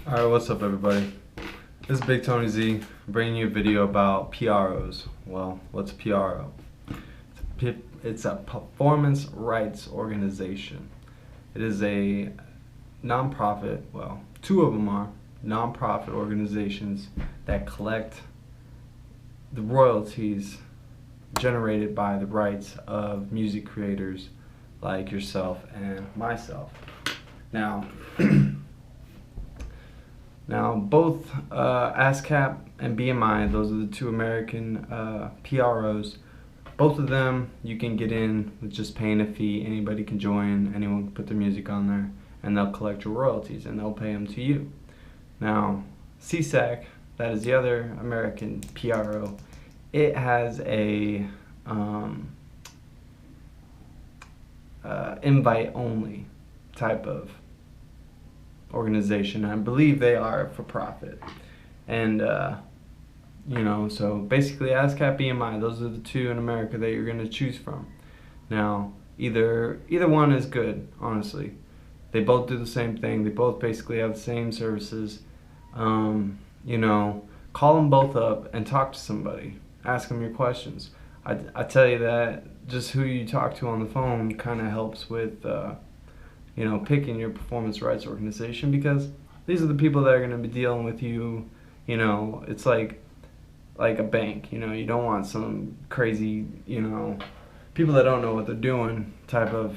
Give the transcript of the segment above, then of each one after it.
Alright, what's up everybody? This is Big Tony Z bringing you a video about P.R.Os. Well, what's P.R.O? It's a performance rights organization. It is a non-profit, well, two of them are non-profit organizations that collect the royalties generated by the rights of music creators like yourself and myself. Now, both ASCAP and BMI, those are the two American P.R.Os. Both of them you can get in with just paying a fee. Anybody can join, anyone can put their music on there, and they'll collect your royalties and they'll pay them to you. Now, CSAC, that is the other American P.R.O., it has a invite-only type of organization. I believe they are for profit, and so basically ASCAP, BMI, those are the two in America that you're going to choose from. Now, either one is good, honestly. They both do the same thing. They both basically have the same services. Call them both up and talk to somebody. Ask them your questions. I tell you that just who you talk to on the phone kind of helps with picking your performance rights organization, because these are the people that are going to be dealing with you. It's like a bank. You don't want some crazy, people that don't know what they're doing type of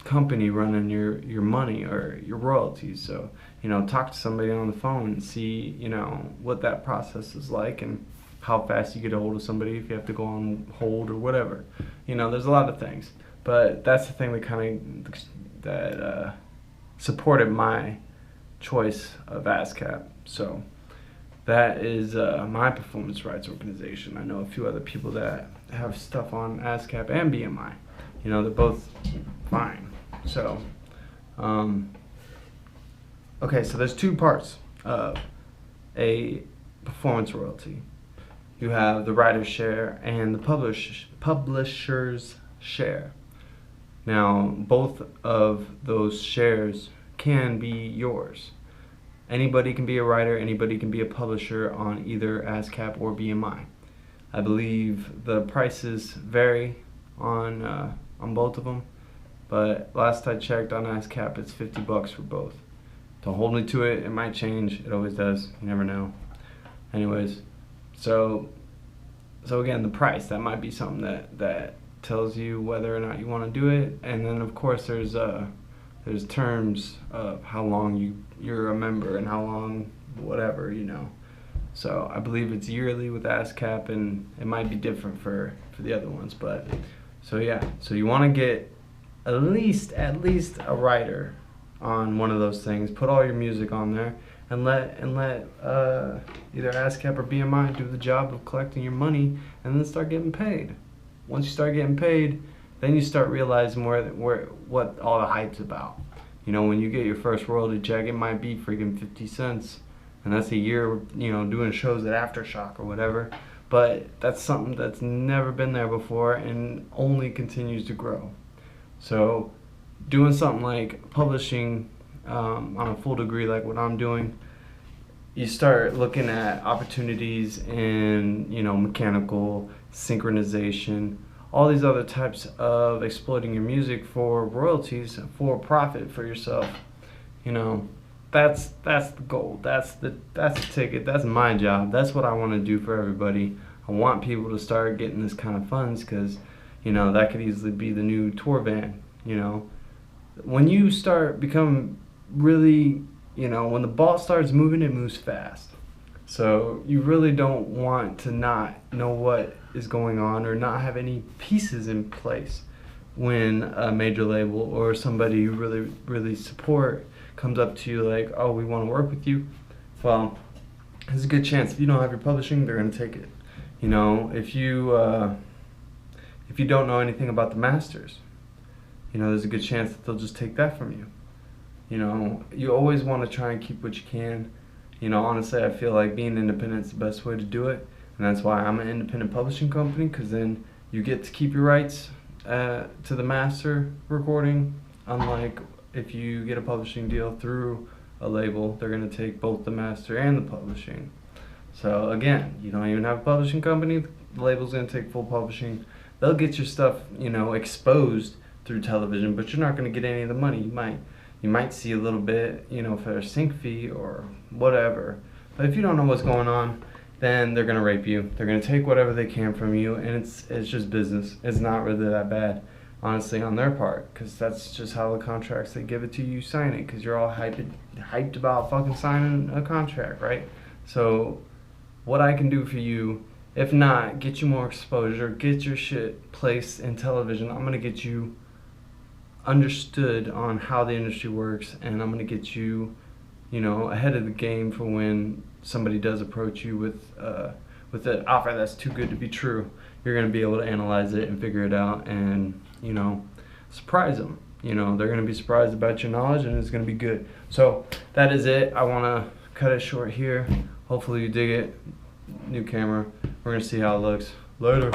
company running your money or your royalties. So, talk to somebody on the phone and see, what that process is like and how fast you get a hold of somebody, if you have to go on hold or whatever. There's a lot of things, but that's the thing that supported my choice of ASCAP. So that is my performance rights organization. I know a few other people that have stuff on ASCAP and BMI. They're both fine. So, okay, so there's two parts of a performance royalty. You have the writer's share and the publisher's share. Now, both of those shares can be yours. Anybody can be a writer, anybody can be a publisher on either ASCAP or BMI. I believe the prices vary on both of them, but last I checked on ASCAP, it's $50 for both. Don't hold me to it, it might change, it always does, you never know. Anyways, so again, the price, that might be something that tells you whether or not you want to do it. And then of course there's terms of how long you're a member and how long whatever. So I believe it's yearly with ASCAP, and it might be different for the other ones. But so yeah, so you want to get at least a writer on one of those things. Put all your music on there and let either ASCAP or BMI do the job of collecting your money, and then start getting paid. Once you start getting paid, then you start realizing what all the hype's about. When you get your first royalty check, it might be freaking 50 cents, and that's a year, doing shows at Aftershock or whatever. But that's something that's never been there before and only continues to grow. So doing something like publishing on a full degree like what I'm doing, you start looking at opportunities in, mechanical, synchronization, all these other types of exploiting your music for royalties, for profit for yourself. That's the goal. That's the ticket. That's my job. That's what I want to do for everybody. I want people to start getting this kind of funds, because, that could easily be the new tour van. When you start becoming really, when the ball starts moving, it moves fast. So you really don't want to not know what is going on or not have any pieces in place when a major label or somebody you really support comes up to you like, oh, we want to work with you. Well, there's a good chance if you don't have your publishing, they're going to take it. If you don't know anything about the masters, there's a good chance that they'll just take that from you. You always want to try and keep what you can. Honestly, I feel like being independent is the best way to do it, and that's why I'm an independent publishing company, because then you get to keep your rights to the master recording, unlike if you get a publishing deal through a label, they're going to take both the master and the publishing. So again, you don't even have a publishing company, the label's going to take full publishing. They'll get your stuff, you know, exposed through television, but you're not going to get any of the money. You might see a little bit, you know, for a sync fee or whatever. But if you don't know what's going on, then they're going to rape you. They're going to take whatever they can from you, and it's just business. It's not really that bad, honestly, on their part, because that's just how the contracts, they give it to you, you sign it, because you're all hyped about fucking signing a contract, right? So what I can do for you, if not, get you more exposure, get your shit placed in television. I'm going to get you understood on how the industry works, and I'm going to get you, you know, ahead of the game for when somebody does approach you with an offer that's too good to be true. You're going to be able to analyze it and figure it out and, you know, surprise them. You know, they're going to be surprised about your knowledge, and it's going to be good. So that is it. I want to cut it short here. Hopefully you dig it. New camera. We're going to see how it looks. Later.